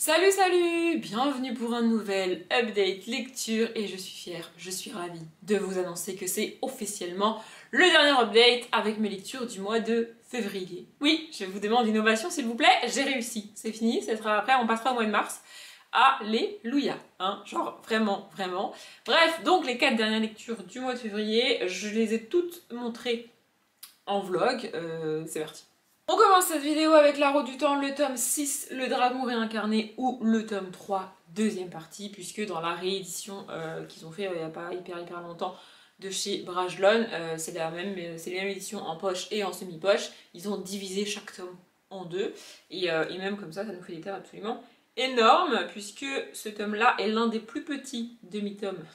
Salut salut, bienvenue pour un nouvel update lecture et je suis fière, je suis ravie de vous annoncer que c'est officiellement le dernier update avec mes lectures du mois de février. Oui, je vous demande une ovation s'il vous plaît, j'ai réussi, c'est fini, ça sera après, on passera au mois de mars. Alléluia, hein, genre vraiment, vraiment. Bref, donc les 4 dernières lectures du mois de février, je les ai toutes montrées en vlog, c'est parti. On commence cette vidéo avec La Roue du Temps, le tome 6, le dragon réincarné, ou le tome 3, deuxième partie, puisque dans la réédition qu'ils ont fait il n'y a pas hyper longtemps de chez Brajlon, c'est les mêmes éditions en poche et en semi-poche, ils ont divisé chaque tome en deux, et même comme ça nous fait des tomes absolument énormes, puisque ce tome-là est l'un des plus petits demi-tomes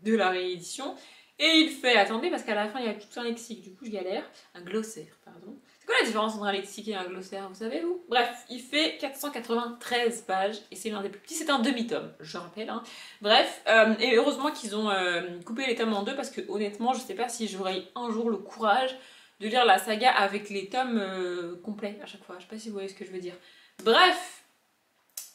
de la réédition, et il fait, attendez, parce qu'à la fin il y a tout un lexique, du coup je galère, un glossaire, pardon. C'est quoi la différence entre un lexique et un glossaire, vous savez vous? Bref, il fait 493 pages, et c'est l'un des plus petits, c'est un demi-tome, je rappelle, hein. Bref, et heureusement qu'ils ont coupé les tomes en deux, parce que honnêtement, je sais pas si j'aurai un jour le courage de lire la saga avec les tomes complets à chaque fois, je sais pas si vous voyez ce que je veux dire. Bref,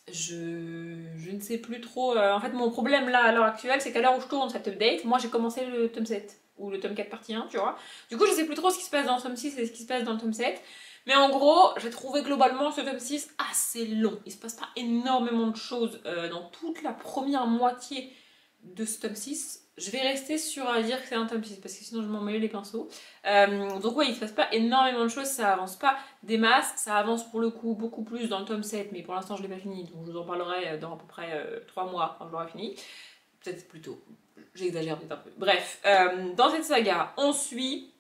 je ne sais plus trop. En fait, mon problème là à l'heure actuelle, c'est qu'à l'heure où je tourne cette update, moi j'ai commencé le tome 7 ou le tome 4 partie 1, tu vois. Du coup, je sais plus trop ce qui se passe dans le tome 6 et ce qui se passe dans le tome 7. Mais en gros, j'ai trouvé globalement ce tome 6 assez long. Il se passe pas énormément de choses dans toute la première moitié de ce tome 6. Je vais rester sur à dire que c'est un tome 6 parce que sinon je m'en mêle les pinceaux. Donc ouais, il se passe pas énormément de choses, ça avance pas des masses, ça avance pour le coup beaucoup plus dans le tome 7, mais pour l'instant je l'ai pas fini, donc je vous en parlerai dans à peu près 3 mois quand je l'aurai fini. Peut-être plus tôt, j'exagère peut-être un peu. Bref, dans cette saga, on suit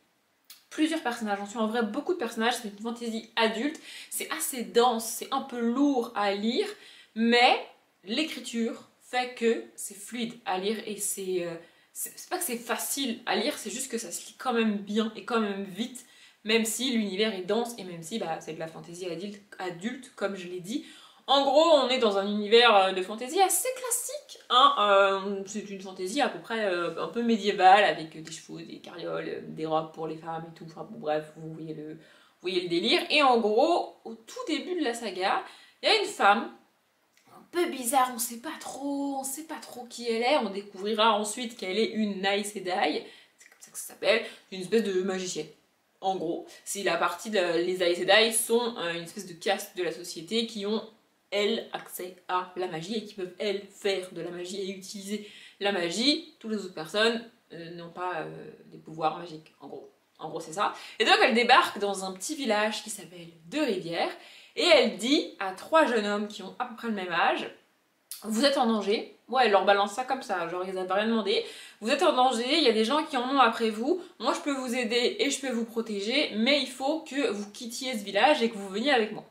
plusieurs personnages, on suit en vrai beaucoup de personnages, c'est une fantaisie adulte, c'est assez dense, c'est un peu lourd à lire, mais l'écriture fait que c'est fluide à lire et c'est pas que c'est facile à lire, c'est juste que ça se lit quand même bien et quand même vite, même si l'univers est dense et même si c'est de la fantaisie adulte, comme je l'ai dit. En gros, on est dans un univers de fantaisie assez classique, hein. C'est une fantaisie à peu près un peu médiévale, avec des chevaux, des carrioles, des robes pour les femmes et tout. Enfin bon, bref, vous voyez le délire. Et en gros, au tout début de la saga, il y a une femme un peu bizarre, on sait pas trop qui elle est. On découvrira ensuite qu'elle est une Aes Sedai, c'est comme ça que ça s'appelle, une espèce de magicienne. En gros, c'est la partie les Aes Sedai sont une espèce de caste de la société qui ont elles accès à la magie et qui peuvent elles faire de la magie et utiliser la magie. Toutes les autres personnes n'ont pas des pouvoirs magiques, en gros. En gros c'est ça. Et donc elle débarque dans un petit village qui s'appelle Deux Rivières et elle dit à 3 jeunes hommes qui ont à peu près le même âge: vous êtes en danger. Ouais, elle leur balance ça comme ça, genre ils n'avaient rien demandé. Vous êtes en danger, il y a des gens qui en ont après vous. Moi je peux vous aider et je peux vous protéger, mais il faut que vous quittiez ce village et que vous veniez avec moi.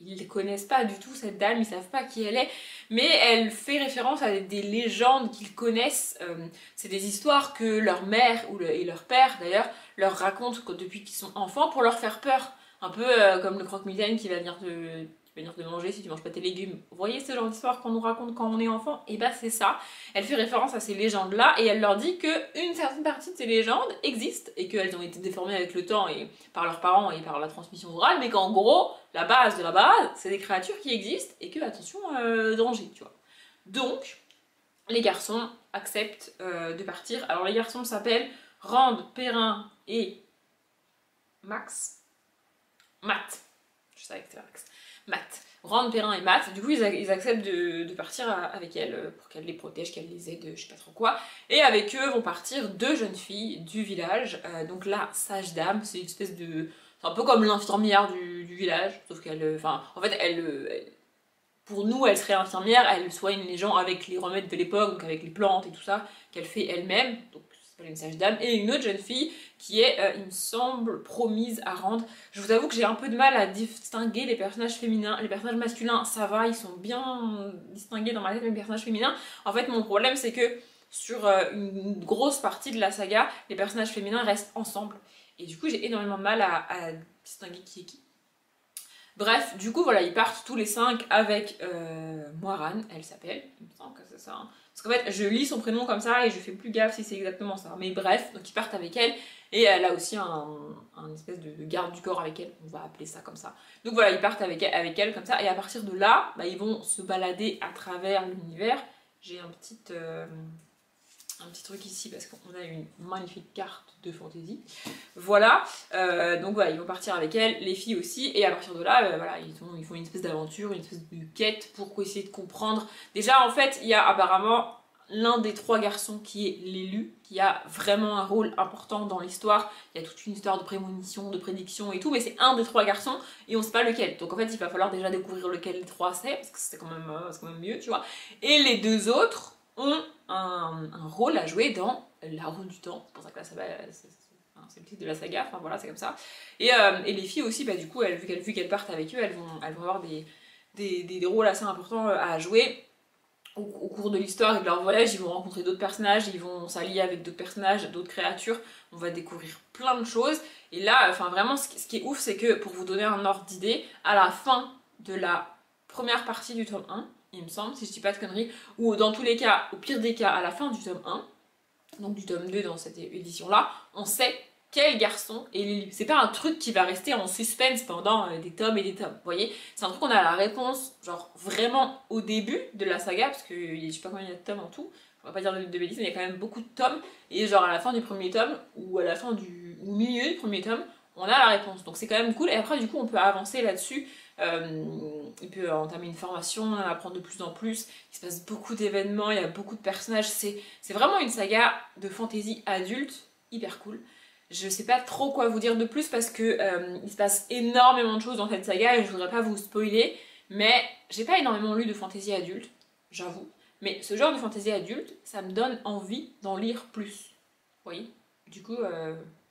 Ils ne connaissent pas du tout cette dame, ils savent pas qui elle est, mais elle fait référence à des légendes qu'ils connaissent. C'est des histoires que leur mère et leur père d'ailleurs leur racontent depuis qu'ils sont enfants pour leur faire peur. Un peu comme le croque-mitaine qui va venir te manger si tu manges pas tes légumes. Vous voyez ce genre d'histoire qu'on nous raconte quand on est enfant? Et bah c'est ça. Elle fait référence à ces légendes-là et elle leur dit qu'une certaine partie de ces légendes existent et qu'elles ont été déformées avec le temps et par leurs parents et par la transmission orale, mais qu'en gros, la base de la base, c'est des créatures qui existent et que, attention, danger, tu vois. Donc, les garçons acceptent de partir. Alors les garçons s'appellent Rand, Perrin et Matt. Je savais que c'était Max. Matt. Rand, Perrin et Matt. Du coup, ils acceptent de partir avec elle pour qu'elle les protège, qu'elle les aide, je sais pas trop quoi. Et avec eux vont partir 2 jeunes filles du village. Donc la sage dame, c'est une espèce de... C'est un peu comme l'infirmière du village, sauf qu'elle... Enfin, en fait, pour nous, elle serait infirmière, elle soigne les gens avec les remèdes de l'époque, donc avec les plantes et tout ça, qu'elle fait elle-même. Donc c'est une sage dame. Et une autre jeune fille qui est, il me semble, promise à Rand. Je vous avoue que j'ai un peu de mal à distinguer les personnages féminins. Les personnages masculins, ça va, ils sont bien distingués dans ma tête, mais les personnages féminins, en fait, mon problème, c'est que sur une grosse partie de la saga, les personnages féminins restent ensemble. Et du coup, j'ai énormément de mal à distinguer qui est qui. Bref, du coup, voilà, ils partent tous les 5 avec Moiran, elle s'appelle, il me semble que c'est ça. Hein. Parce qu'en fait, je lis son prénom comme ça et je fais plus gaffe si c'est exactement ça. Mais bref, donc ils partent avec elle Et elle a aussi un espèce de garde du corps avec elle, on va appeler ça comme ça. Donc voilà, ils partent avec elle comme ça, et à partir de là, bah, ils vont se balader à travers l'univers. J'ai un petit truc ici parce qu'on a une magnifique carte de fantasy. Voilà, donc voilà, ils vont partir avec elle, les filles aussi, et à partir de là, voilà, ils font une espèce d'aventure, une espèce de quête pour essayer de comprendre. Déjà, en fait, il y a apparemment l'un des 3 garçons qui est l'élu, qui a vraiment un rôle important dans l'histoire. Il y a toute une histoire de prémonition, de prédiction et tout, mais c'est un des 3 garçons et on sait pas lequel. Donc en fait, il va falloir déjà découvrir lequel des 3 c'est, parce que c'est quand même mieux, tu vois. Et les 2 autres ont un rôle à jouer dans la roue du temps. C'est pour ça que là, c'est le titre de la saga, enfin voilà, c'est comme ça. Et les filles aussi, bah du coup, vu qu'elles partent avec eux, elles vont avoir des rôles assez importants à jouer. Au cours de l'histoire et de leur voyage, ils vont rencontrer d'autres personnages, ils vont s'allier avec d'autres personnages, d'autres créatures, on va découvrir plein de choses. Et là, enfin vraiment, ce qui est ouf, c'est que pour vous donner un ordre d'idée, à la fin de la première partie du tome 1, il me semble, si je dis pas de conneries, ou dans tous les cas, au pire des cas, à la fin du tome 1, donc du tome 2 dans cette édition-là, on sait quel garçon est l'élu. C'est pas un truc qui va rester en suspense pendant des tomes et des tomes, vous voyez. C'est un truc qu'on a la réponse, genre vraiment au début de la saga, parce que je sais pas combien il y a de tomes en tout, on va pas dire de bêtises, mais il y a quand même beaucoup de tomes, et genre à la fin du premier tome, ou à la fin au milieu du premier tome, on a la réponse. Donc c'est quand même cool, et après du coup on peut avancer là-dessus, il peut entamer une formation, apprendre de plus en plus, il se passe beaucoup d'événements, il y a beaucoup de personnages, c'est vraiment une saga de fantasy adulte, hyper cool. Je sais pas trop quoi vous dire de plus parce que il se passe énormément de choses dans cette saga et je voudrais pas vous spoiler, mais j'ai pas énormément lu de fantasy adulte, j'avoue. Mais ce genre de fantasy adulte, ça me donne envie d'en lire plus. Vous voyez? Du coup,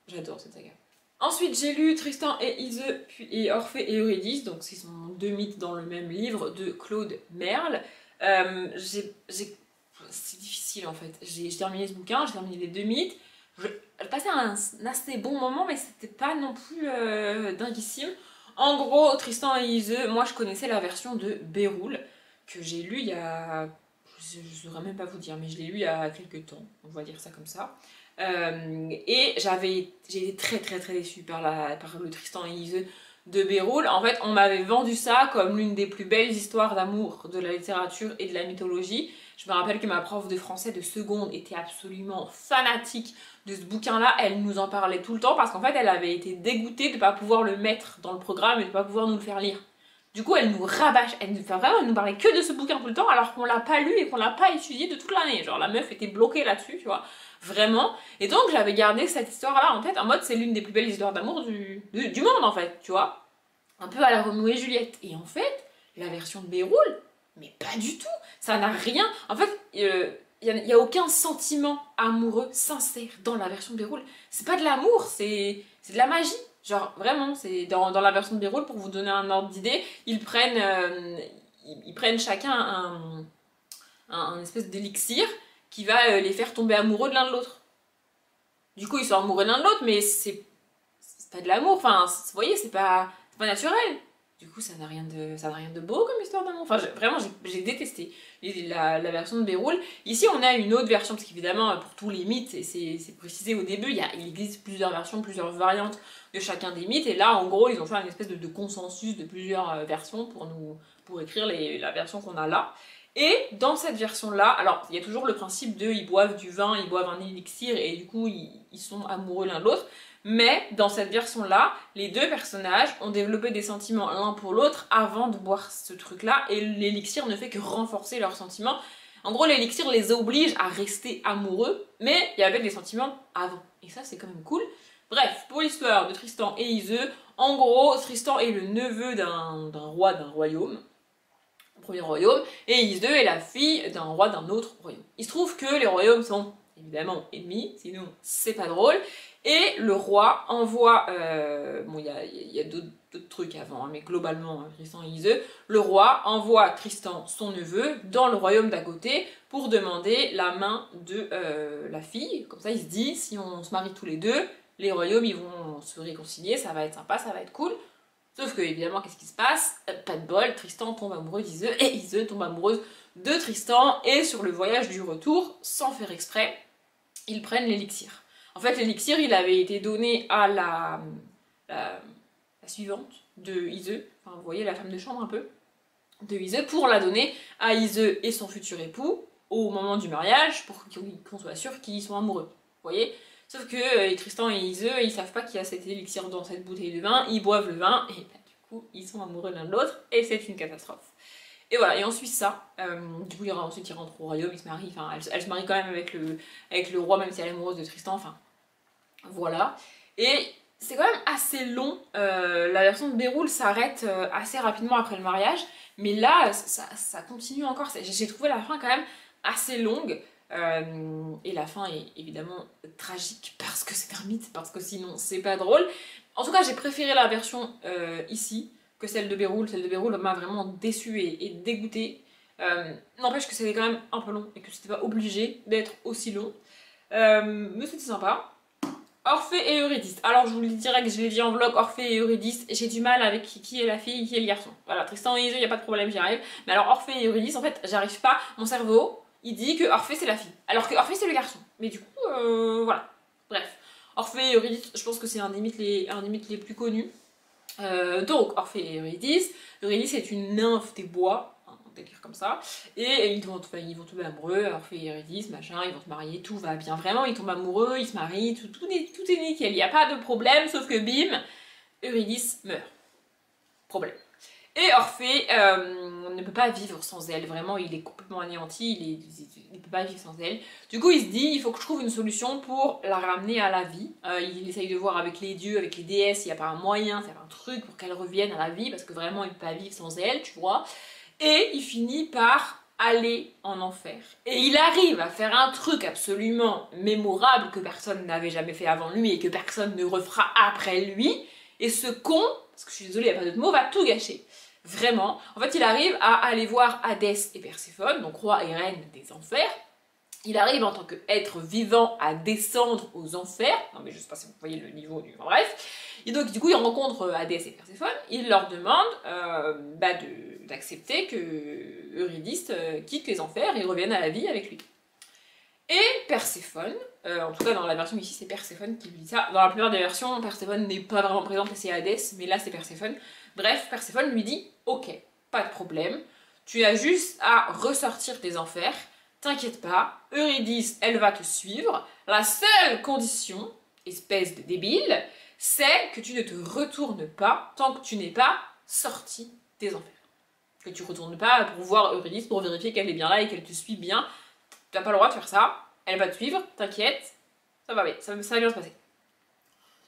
j'adore cette saga. Ensuite, j'ai lu Tristan et Ise, puis Orphée et Eurydice, donc ce sont 2 mythes dans le même livre de Claude Merle. C'est difficile en fait. J'ai terminé ce bouquin, j'ai terminé les 2 mythes. J'ai passé un assez bon moment, mais c'était pas non plus dinguissime. En gros, Tristan et Ise, moi je connaissais la version de Béroul, que j'ai lu il y a... Je saurais même pas vous dire, mais je l'ai lu il y a quelques temps, on va dire ça comme ça. Et j'ai été très très très déçue par le Tristan et Ise de Béroul. En fait, on m'avait vendu ça comme l'une des plus belles histoires d'amour de la littérature et de la mythologie. Je me rappelle que ma prof de français de seconde était absolument fanatique de ce bouquin-là. Elle nous en parlait tout le temps parce qu'en fait, elle avait été dégoûtée de ne pas pouvoir le mettre dans le programme et de ne pas pouvoir nous le faire lire. Du coup, elle nous rabâche, elle nous parlait que de ce bouquin tout le temps alors qu'on l'a pas lu et qu'on l'a pas étudié de toute l'année. Genre, la meuf était bloquée là-dessus, tu vois. Vraiment. Et donc, j'avais gardé cette histoire-là en tête, en mode, c'est l'une des plus belles histoires d'amour du monde, en fait, tu vois. Un peu à la Roméo et Juliette. Et en fait, la version de Béroul, mais pas du tout. Ça n'a rien. En fait, il n'y a aucun sentiment amoureux sincère dans la version de Béroul. C'est pas de l'amour, c'est de la magie. Genre, vraiment, c'est dans la version de Béroul, pour vous donner un ordre d'idée, ils prennent chacun un espèce d'élixir qui va les faire tomber amoureux de l'un de l'autre. Du coup, ils sont amoureux l'un de l'autre, mais c'est pas de l'amour. Enfin, vous voyez, c'est pas naturel. Du coup, ça n'a rien de beau comme histoire d'amour. Enfin, vraiment, j'ai détesté la version de Béroul. Ici, on a une autre version, parce qu'évidemment, pour tous les mythes, et c'est précisé au début, il existe plusieurs versions, plusieurs variantes de chacun des mythes. Et là, en gros, ils ont fait une espèce de consensus de plusieurs versions pour écrire la version qu'on a là. Et dans cette version-là, alors, il y a toujours le principe de ils boivent du vin, ils boivent un élixir, et du coup, ils sont amoureux l'un de l'autre. Mais dans cette version-là, les 2 personnages ont développé des sentiments l'un pour l'autre avant de boire ce truc-là, et l'élixir ne fait que renforcer leurs sentiments. En gros, l'élixir les oblige à rester amoureux, mais il y avait des sentiments avant. Et ça, c'est quand même cool. Bref, pour l'histoire de Tristan et Ise, en gros, Tristan est le neveu d'un roi d'un royaume, premier royaume, et Ise est la fille d'un roi d'un autre royaume. Il se trouve que les royaumes sont évidemment ennemis, sinon c'est pas drôle. Et le roi envoie, bon il y a d'autres trucs avant, hein, mais globalement Tristan et Ise, le roi envoie Tristan, son neveu, dans le royaume d'à côté pour demander la main de la fille. Comme ça il se dit, si on se marie tous les 2, les royaumes ils vont se réconcilier, ça va être sympa, ça va être cool. Sauf que évidemment qu'est-ce qui se passe? Pas de bol, Tristan tombe amoureux d'Ise et Ise tombe amoureuse de Tristan, et sur le voyage du retour, sans faire exprès, ils prennent l'élixir. En fait, l'élixir, il avait été donné à la suivante de Ise, enfin, vous voyez la femme de chambre un peu, de Ise, pour la donner à Ise et son futur époux au moment du mariage, pour qu'on soit sûr qu'ils sont amoureux. Vous voyez? Sauf que Tristan et Ise, ils savent pas qu'il y a cet élixir dans cette bouteille de vin, ils boivent le vin, et bah, du coup, ils sont amoureux l'un de l'autre, et c'est une catastrophe. Et voilà, et ensuite ça, du coup, ensuite ils rentrent au royaume, ils se marient, enfin, elle se marie quand même avec le roi, même si elle est amoureuse de Tristan, enfin, voilà. Et c'est quand même assez long. La version de Béroul s'arrête assez rapidement après le mariage. Mais là, ça continue encore. J'ai trouvé la fin quand même assez longue. Et la fin est évidemment tragique parce que c'est un mythe, parce que sinon c'est pas drôle. En tout cas, j'ai préféré la version ici que celle de Béroul. Celle de Béroul m'a vraiment déçue et dégoûtée. N'empêche que c'était quand même un peu long et que c'était pas obligé d'être aussi long. Mais c'était sympa. Orphée et Eurydice. Alors je vous le dis direct, je l'ai dit en vlog, Orphée et Eurydice, j'ai du mal avec qui est la fille, qui est le garçon. Voilà, Tristan et Ise, il n'y a pas de problème, j'y arrive. Mais alors Orphée et Eurydice, en fait, j'arrive pas, mon cerveau, il dit que Orphée c'est la fille, alors que Orphée c'est le garçon. Mais du coup, voilà. Bref, Orphée et Eurydice, je pense que c'est un des mythes les plus connus. Donc, Orphée et Eurydice. Eurydice est une nymphe des bois, un délire comme ça, et ils vont tomber amoureux, Orphée et Eurydice, machin, ils vont se marier, tout va bien, vraiment, ils tombent amoureux, ils se marient, tout est nickel, il n'y a pas de problème, sauf que bim, Eurydice meurt. Problème. Et Orphée ne peut pas vivre sans elle, vraiment il est complètement anéanti, il ne peut pas vivre sans elle. Du coup il se dit, il faut que je trouve une solution pour la ramener à la vie. Il essaye de voir avec les dieux, avec les déesses, s'il n'y a pas un moyen, s'il y a pas un truc pour qu'elle revienne à la vie, parce que vraiment il ne peut pas vivre sans elle, tu vois. Et il finit par aller en enfer. Et il arrive à faire un truc absolument mémorable que personne n'avait jamais fait avant lui et que personne ne refera après lui. Et ce con, parce que je suis désolée, il n'y a pas d'autre mot, va tout gâcher. Vraiment. En fait, il arrive à aller voir Hadès et Perséphone, donc roi et reine des enfers. Il arrive en tant qu'être vivant à descendre aux enfers. Non mais je sais pas si vous voyez le niveau du... Enfin, bref. Et donc du coup il rencontre Hadès et Perséphone. Il leur demande d'accepter que Eurydice quitte les enfers et revienne à la vie avec lui. Et Perséphone, en tout cas dans la version ici c'est Perséphone qui lui dit ça. Dans la plupart des versions, Perséphone n'est pas vraiment présente et c'est Hadès, mais là c'est Perséphone. Bref, Perséphone lui dit « Ok, pas de problème, tu as juste à ressortir des enfers, t'inquiète pas, Eurydice, elle va te suivre. La seule condition, espèce de débile, c'est que tu ne te retournes pas tant que tu n'es pas sorti des enfers. Que tu ne retournes pas pour voir Eurydice, pour vérifier qu'elle est bien là et qu'elle te suit bien. Tu n'as pas le droit de faire ça, elle va te suivre, t'inquiète, ça va bien, ça va bien se passer. »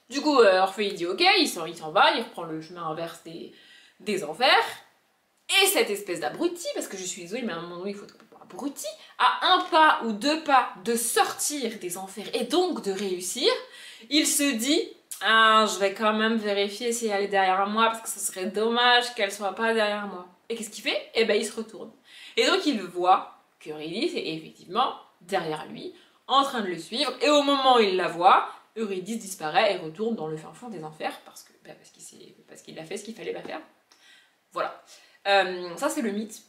Du coup, Orphée il dit ok, il s'en va, il reprend le chemin inverse des enfers. Et cette espèce d'abruti, parce que je suis désolée, mais à un moment donné, il faut être abruti, à un pas ou deux pas de sortir des enfers et donc de réussir, il se dit ah, je vais quand même vérifier si elle est derrière moi, parce que ce serait dommage qu'elle soit pas derrière moi. Et qu'est-ce qu'il fait? Eh ben, il se retourne. Et donc, il voit qu'Eurydice est effectivement derrière lui, en train de le suivre, et au moment où il la voit, Eurydice disparaît et retourne dans le fin fond des enfers parce qu'il a fait ce qu'il fallait pas faire. Voilà. Ça c'est le mythe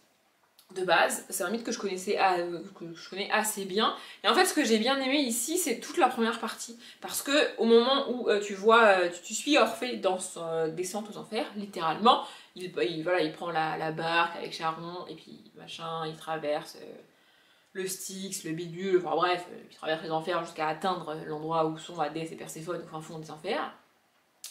de base. C'est un mythe que je connais assez bien. Et en fait ce que j'ai bien aimé ici c'est toute la première partie. Parce que au moment où tu suis Orphée dans son descente aux enfers, littéralement, il prend la barque avec Charon et puis machin, il traverse... le Styx, le bidule, enfin bref, il traverse les enfers jusqu'à atteindre l'endroit où sont Hadès et Perséphone, au fin fond des enfers,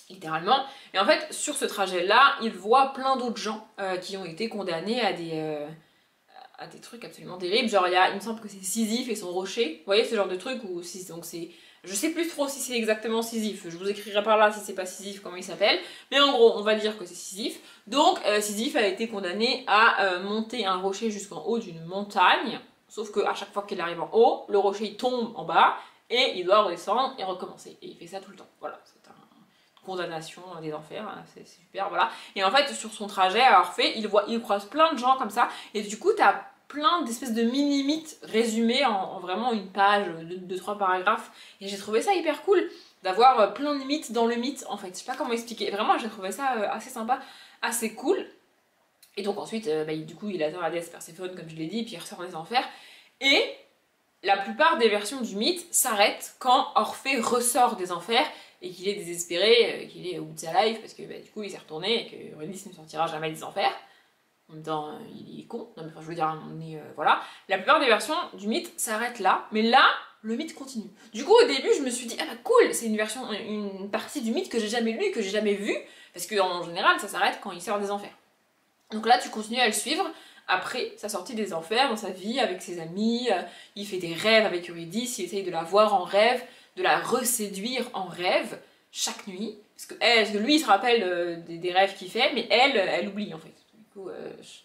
littéralement. Et en fait, sur ce trajet-là, il voit plein d'autres gens qui ont été condamnés à des trucs absolument terribles. Genre, il me semble que c'est Sisyphe et son rocher. Vous voyez ce genre de truc où donc c'est... Je sais plus trop si c'est exactement Sisyphe, je vous écrirai par là si c'est pas Sisyphe, comment il s'appelle. Mais en gros, on va dire que c'est Sisyphe. Donc, Sisyphe a été condamné à monter un rocher jusqu'en haut d'une montagne. Sauf qu'à chaque fois qu'il arrive en haut, le rocher il tombe en bas et il doit redescendre et recommencer. Et il fait ça tout le temps. Voilà, c'est une condamnation des enfers, hein, c'est super, voilà. Et en fait, sur son trajet à Orphée, il croise plein de gens comme ça. Et du coup, t'as plein d'espèces de mini-mythes résumés en vraiment une page, 2-3 paragraphes. Et j'ai trouvé ça hyper cool d'avoir plein de mythes dans le mythe, en fait. Je sais pas comment expliquer. Vraiment, j'ai trouvé ça assez sympa, assez cool. Et donc ensuite, du coup, il attend Hadès, Perséphone, comme je l'ai dit, puis il ressort des enfers. Et la plupart des versions du mythe s'arrêtent quand Orphée ressort des enfers et qu'il est désespéré, qu'il est au bout de sa life parce que bah, du coup il s'est retourné et que Eurydice ne sortira jamais des enfers. En même temps, il est con. Non, mais enfin, je veux dire, à un moment donné, voilà. La plupart des versions du mythe s'arrêtent là, mais là, le mythe continue. Du coup, au début, je me suis dit, ah bah cool, c'est une partie du mythe que j'ai jamais lu, que j'ai jamais vue, parce qu'en général, ça s'arrête quand il sort des enfers. Donc là, tu continues à le suivre après sa sortie des enfers, dans sa vie, avec ses amis, il fait des rêves avec Eurydice, il essaye de la voir en rêve, de la reséduire en rêve, chaque nuit, parce que lui, il se rappelle des rêves qu'il fait, mais elle oublie en fait.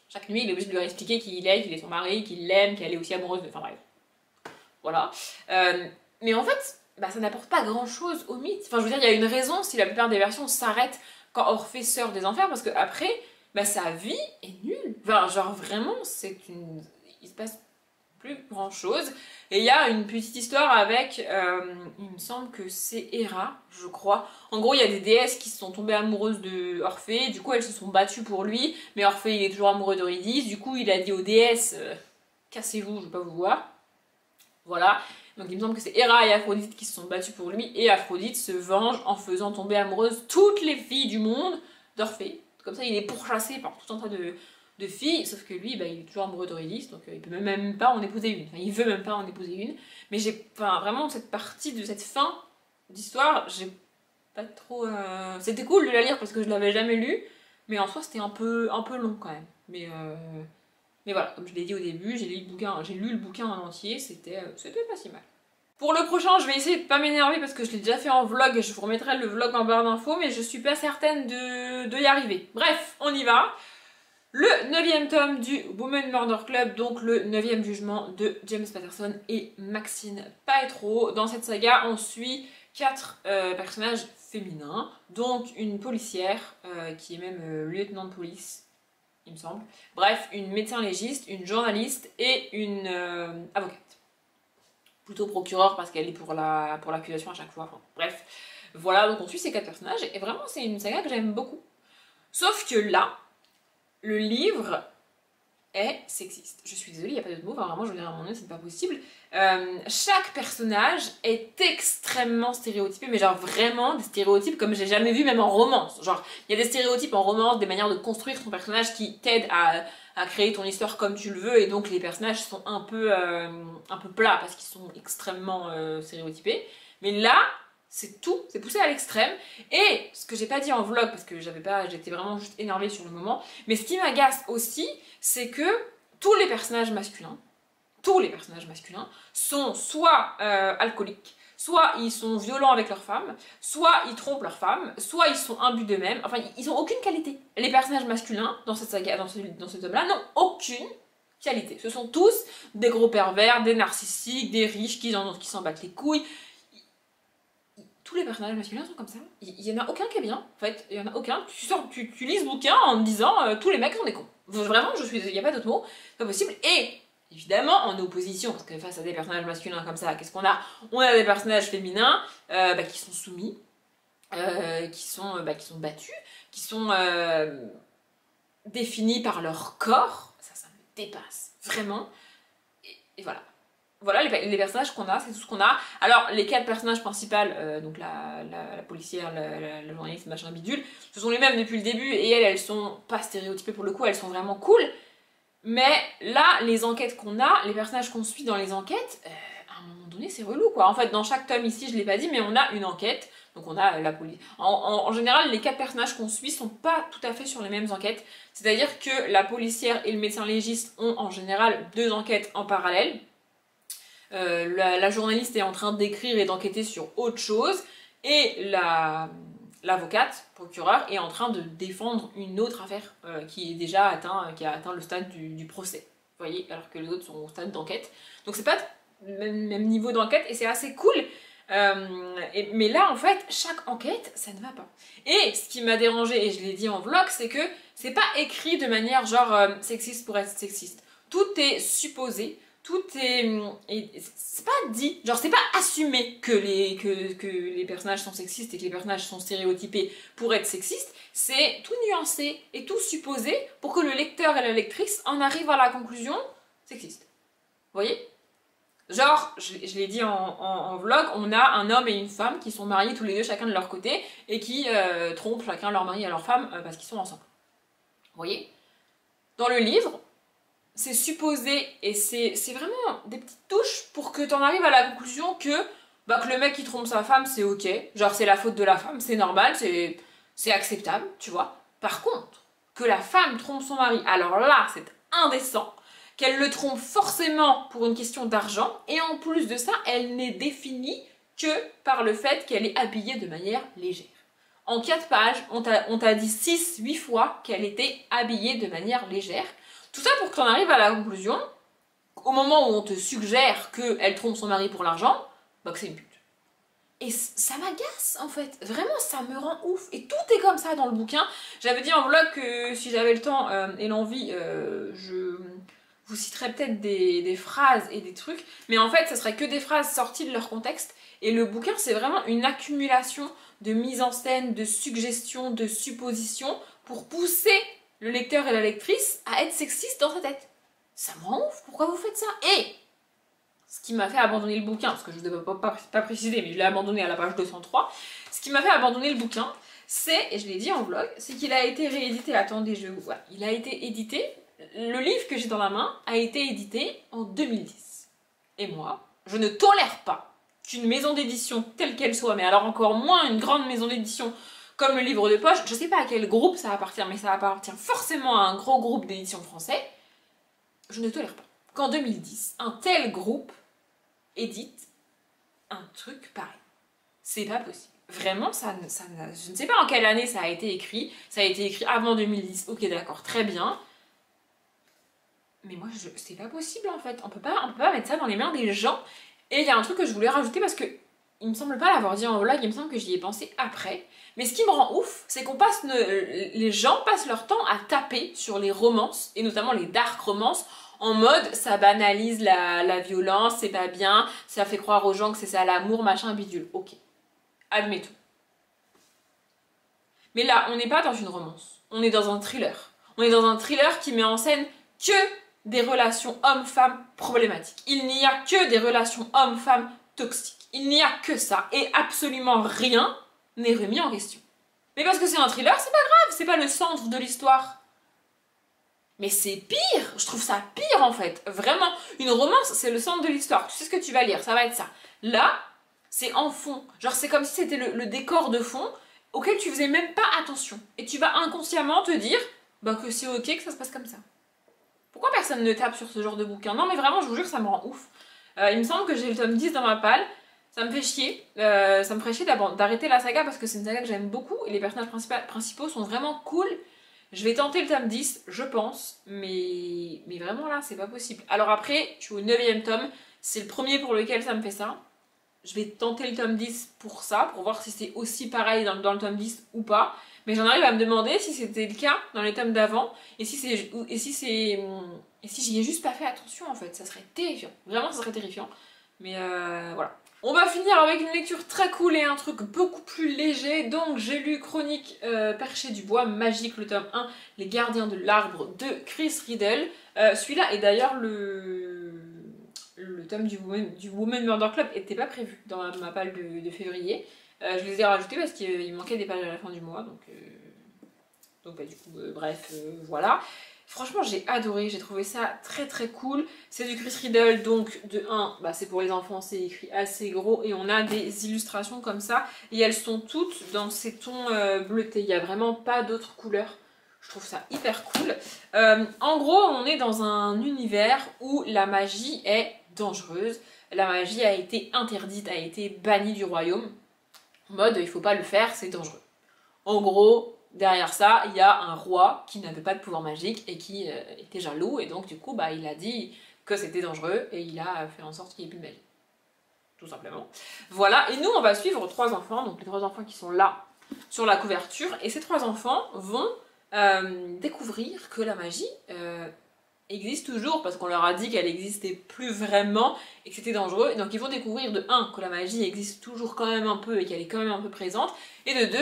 Chaque nuit, il est obligé de lui expliquer qui il est, qu'il est son mari, qu'il l'aime, qu'elle est aussi amoureuse de... Enfin bref. Voilà. Mais en fait, bah, ça n'apporte pas grand-chose au mythe. Enfin, je veux dire, il y a une raison si la plupart des versions s'arrêtent quand Orphée sort des enfers, parce qu'après, bah, sa vie est nulle. Enfin, genre, vraiment, il se passe plus grand-chose. Et il y a une petite histoire avec, il me semble que c'est Héra, je crois. En gros, il y a des déesses qui se sont tombées amoureuses de Orphée, du coup elles se sont battues pour lui, mais Orphée il est toujours amoureux d'Eurydice, du coup il a dit aux déesses cassez-vous, je veux pas vous voir. Voilà. Donc il me semble que c'est Héra et Aphrodite qui se sont battues pour lui, et Aphrodite se venge en faisant tomber amoureuses toutes les filles du monde d'Orphée. Comme ça il est pourchassé par tout un tas de filles, sauf que lui, bah, il est toujours amoureux d'Eurydice, donc il peut même pas en épouser une. Enfin, il veut même pas en épouser une. Mais vraiment, cette partie de cette fin d'histoire, j'ai pas trop... C'était cool de la lire parce que je l'avais jamais lu, mais en soi, c'était un peu long quand même. Mais voilà, comme je l'ai dit au début, j'ai lu le bouquin en entier, c'était pas si mal. Pour le prochain, je vais essayer de pas m'énerver parce que je l'ai déjà fait en vlog et je vous remettrai le vlog en barre d'infos, mais je suis pas certaine de y arriver. Bref, on y va. Le 9e tome du Women Murder Club, donc le 9e jugement de James Patterson et Maxine Paetro. Dans cette saga, on suit 4 personnages féminins, donc une policière qui est même lieutenant de police, il me semble. Bref, une médecin légiste, une journaliste et une avocate. Plutôt procureur parce qu'elle est pour l'accusation à chaque fois. Enfin, bref, voilà, donc on suit ces 4 personnages et vraiment c'est une saga que j'aime beaucoup. Sauf que là, le livre est sexiste. Je suis désolée, il n'y a pas d'autre mot, enfin, vraiment je veux dire à un moment donné, c'est pas possible. Chaque personnage est extrêmement stéréotypé, mais genre vraiment des stéréotypes comme j'ai jamais vu même en romance. Genre, il y a des stéréotypes en romance, des manières de construire ton personnage qui t'aident à créer ton histoire comme tu le veux, et donc les personnages sont un peu plats parce qu'ils sont extrêmement stéréotypés. Mais là, c'est tout, c'est poussé à l'extrême. Et ce que j'ai pas dit en vlog, parce que j'étais vraiment juste énervée sur le moment, mais ce qui m'agace aussi, c'est que tous les personnages masculins sont soit alcooliques, soit ils sont violents avec leurs femmes, soit ils trompent leurs femmes, soit ils sont imbus d'eux-mêmes, enfin ils ont aucune qualité. Les personnages masculins dans cette saga, dans ce tome-là, n'ont aucune qualité. Ce sont tous des gros pervers, des narcissiques, des riches qui s'en battent les couilles. Tous les personnages masculins sont comme ça. Il y en a aucun qui est bien, en fait. Il y en a aucun. Tu lis ce bouquin en me disant tous les mecs sont des cons. Vraiment, il n'y a pas d'autre mot. C'est pas possible. Et évidemment, en opposition, parce que face à des personnages masculins comme ça, qu'est-ce qu'on a? On a des personnages féminins qui sont soumis, qui sont battus, qui sont définis par leur corps. Ça me dépasse. Vraiment. Et voilà. Voilà les personnages qu'on a, c'est tout ce qu'on a. Alors, les 4 personnages principaux, donc la policière, la journaliste, machin bidule, ce sont les mêmes depuis le début, et elles sont pas stéréotypées pour le coup, elles sont vraiment cool. Mais là, les enquêtes qu'on a, les personnages qu'on suit dans les enquêtes, à un moment donné, c'est relou quoi. En fait, dans chaque tome ici, je l'ai pas dit, mais on a une enquête. Donc on a la police. En général, les 4 personnages qu'on suit sont pas tout à fait sur les mêmes enquêtes. C'est-à-dire que la policière et le médecin légiste ont en général 2 enquêtes en parallèle. La journaliste est en train d'écrire et d'enquêter sur autre chose, et l'avocate, procureur, est en train de défendre une autre affaire qui a atteint le stade du procès. Vous voyez, alors que les autres sont au stade d'enquête. Donc c'est pas le même niveau d'enquête, et c'est assez cool. Mais là, en fait, chaque enquête, ça ne va pas. Et ce qui m'a dérangé, et je l'ai dit en vlog, c'est que c'est pas écrit de manière genre sexiste pour être sexiste. Tout est supposé. Tout est... c'est pas dit, genre c'est pas assumé que les personnages sont sexistes et que les personnages sont stéréotypés pour être sexistes, c'est tout nuancé et tout supposé pour que le lecteur et la lectrice en arrivent à la conclusion sexiste. Vous voyez? Genre, je l'ai dit en vlog, on a un homme et une femme qui sont mariés tous les deux chacun de leur côté et qui trompent chacun leur mari et leur femme parce qu'ils sont ensemble. Vous voyez? Dans le livre, c'est supposé et c'est vraiment des petites touches pour que t'en arrives à la conclusion que le mec qui trompe sa femme c'est ok, genre c'est la faute de la femme, c'est normal, c'est acceptable, tu vois. Par contre, que la femme trompe son mari, alors là c'est indécent, qu'elle le trompe forcément pour une question d'argent et en plus de ça, elle n'est définie que par le fait qu'elle est habillée de manière légère. En 4 pages, on t'a dit 6-8 fois qu'elle était habillée de manière légère. Tout ça pour que tu en arrives à la conclusion, au moment où on te suggère qu'elle trompe son mari pour l'argent, que c'est une pute. Et ça m'agace en fait, vraiment ça me rend ouf. Et tout est comme ça dans le bouquin. J'avais dit en vlog que si j'avais le temps et l'envie, je vous citerais peut-être des phrases et des trucs. Mais en fait, ce serait que des phrases sorties de leur contexte. Et le bouquin, c'est vraiment une accumulation de mise en scène, de suggestions, de suppositions pour pousser le lecteur et la lectrice à être sexiste dans sa tête. Ça me rend ouf, pourquoi vous faites ça? Et ce qui m'a fait abandonner le bouquin, parce que je ne devais pas préciser, mais je l'ai abandonné à la page 203, ce qui m'a fait abandonner le bouquin, c'est, et je l'ai dit en vlog, c'est qu'il a été réédité, attendez, je vois, il a été édité, le livre que j'ai dans la main a été édité en 2010. Et moi, je ne tolère pas qu'une maison d'édition telle qu'elle soit, mais alors encore moins une grande maison d'édition comme le livre de poche, je sais pas à quel groupe ça appartient, mais ça appartient forcément à un gros groupe d'édition français, je ne tolère pas qu'en 2010, un tel groupe édite un truc pareil. C'est pas possible. Vraiment, je ne sais pas en quelle année ça a été écrit. Ça a été écrit avant 2010. Ok, d'accord, très bien. Mais moi, c'est pas possible en fait. On peut pas mettre ça dans les mains des gens. Et il y a un truc que je voulais rajouter parce que il me semble pas l'avoir dit en vlog, il me semble que j'y ai pensé après. Mais ce qui me rend ouf, c'est les gens passent leur temps à taper sur les romances, et notamment les dark romances, en mode ça banalise la violence, c'est pas bien, ça fait croire aux gens que c'est ça l'amour, machin, bidule. Ok, admettons. Mais là, on n'est pas dans une romance, on est dans un thriller. On est dans un thriller qui met en scène que des relations hommes-femmes problématiques. Il n'y a que des relations hommes-femmes toxiques. Il n'y a que ça, et absolument rien n'est remis en question. Mais parce que c'est un thriller, c'est pas grave, c'est pas le centre de l'histoire. Mais c'est pire, je trouve ça pire en fait. Vraiment, une romance, c'est le centre de l'histoire. Tu sais ce que tu vas lire, ça va être ça. Là, c'est en fond. Genre, c'est comme si c'était le décor de fond auquel tu faisais même pas attention. Et tu vas inconsciemment te dire que c'est ok que ça se passe comme ça. Pourquoi personne ne tape sur ce genre de bouquin? Non mais vraiment, je vous jure, ça me rend ouf. Il me semble que j'ai le tome 10 dans ma palle. Ça me fait chier. Ça me ferait chier d'arrêter la saga parce que c'est une saga que j'aime beaucoup et les personnages principaux sont vraiment cool. Je vais tenter le tome 10, je pense, mais vraiment là, c'est pas possible. Alors après, je suis au 9ème tome, c'est le premier pour lequel ça me fait ça. Je vais tenter le tome 10 pour ça, pour voir si c'est aussi pareil dans le tome 10 ou pas. Mais j'en arrive à me demander si c'était le cas dans les tomes d'avant, et si j'y ai juste pas fait attention en fait, ça serait terrifiant. Vraiment, ça serait terrifiant. Mais voilà. On va finir avec une lecture très cool et un truc beaucoup plus léger. Donc j'ai lu Chronique perchée du bois magique, le tome 1, Les gardiens de l'arbre de Chris Riddle. Celui-là est d'ailleurs le tome du Women Murder Club n'était pas prévu dans ma palle de février. Je les ai rajoutés parce qu'il manquait des pages à la fin du mois. Donc du coup, bref, voilà. Franchement, j'ai adoré, j'ai trouvé ça très très cool. C'est du Chris Riddle, donc de 1, c'est pour les enfants, c'est écrit assez gros. Et on a des illustrations comme ça. Et elles sont toutes dans ces tons bleutés. Il n'y a vraiment pas d'autres couleurs. Je trouve ça hyper cool. En gros, on est dans un univers où la magie est dangereuse. La magie a été interdite, a été bannie du royaume. En mode, il faut pas le faire, c'est dangereux. En gros, derrière ça, il y a un roi qui n'avait pas de pouvoir magique et qui était jaloux. Et donc, du coup, il a dit que c'était dangereux et il a fait en sorte qu'il n'y ait plus de magie. Tout simplement. Voilà, et nous, on va suivre 3 enfants. Donc, les 3 enfants qui sont là sur la couverture. Et ces 3 enfants vont découvrir que la magie existe toujours, parce qu'on leur a dit qu'elle n'existait plus vraiment et que c'était dangereux. Et donc ils vont découvrir de 1 que la magie existe toujours quand même un peu et qu'elle est quand même un peu présente, et de 2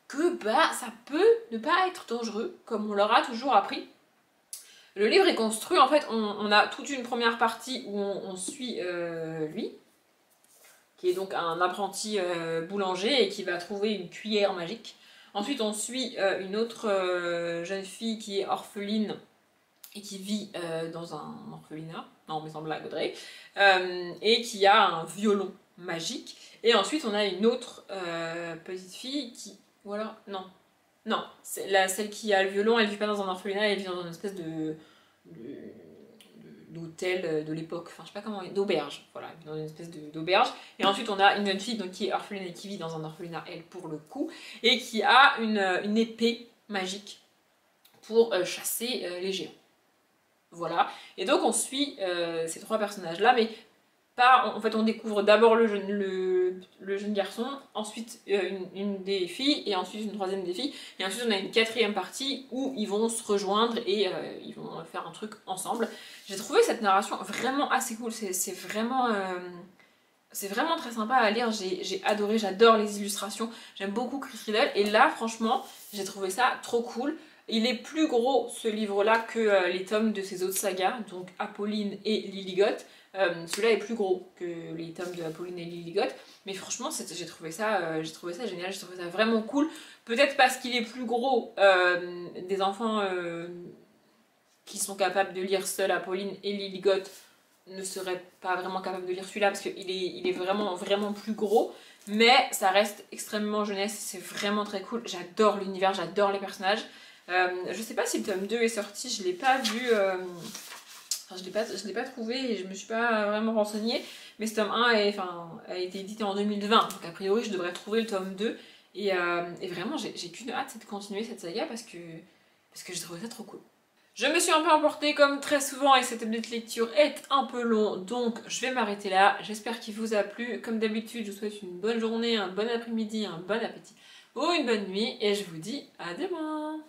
que ça peut ne pas être dangereux comme on leur a toujours appris. Le livre est construit, en fait, on a toute une première partie où on suit lui, qui est donc un apprenti boulanger et qui va trouver une cuillère magique. Ensuite, on suit une autre jeune fille qui est orpheline et qui vit dans un orphelinat, non mais sans blague Audrey, et qui a un violon magique. Et ensuite, on a une autre petite fille qui... Voilà, non, c'est celle qui a le violon, elle vit pas dans un orphelinat, elle vit dans une espèce d'hôtel de l'époque, enfin je sais pas comment, d'auberge, voilà, dans une espèce d'auberge. Et ensuite on a une jeune fille donc, qui est orpheline et qui vit dans un orphelinat, elle pour le coup, et qui a une épée magique pour chasser les géants. Voilà, et donc on suit ces trois personnages là, mais pas, en fait on découvre d'abord le jeune garçon, ensuite une des filles, et ensuite une troisième des filles, et ensuite on a une quatrième partie où ils vont se rejoindre et ils vont faire un truc ensemble. J'ai trouvé cette narration vraiment assez cool, c'est vraiment très sympa à lire, j'ai adoré, j'adore les illustrations, j'aime beaucoup Chris Riddle, et là franchement j'ai trouvé ça trop cool. Il est plus gros ce livre-là que les tomes de ses autres sagas, donc Apolline et Lilligoth. Celui-là est plus gros que les tomes de Apolline et Lilligoth, mais franchement j'ai trouvé ça génial, j'ai trouvé ça vraiment cool. Peut-être parce qu'il est plus gros, des enfants qui sont capables de lire seuls Apolline et Lilligoth ne seraient pas vraiment capables de lire celui-là parce qu'il est vraiment plus gros, mais ça reste extrêmement jeunesse, c'est vraiment très cool. J'adore l'univers, j'adore les personnages. Je sais pas si le tome 2 est sorti, je l'ai pas vu, enfin, je l'ai pas trouvé et je me suis pas vraiment renseignée, mais ce tome 1 a été édité en 2020, donc a priori je devrais trouver le tome 2, et vraiment j'ai qu'une hâte, c'est de continuer cette saga parce que j'ai trouvé ça trop cool. Je me suis un peu emportée comme très souvent et cette update lecture est un peu long, donc je vais m'arrêter là. J'espère qu'il vous a plu. Comme d'habitude, je vous souhaite une bonne journée, un bon après-midi, un bon appétit ou une bonne nuit et je vous dis à demain.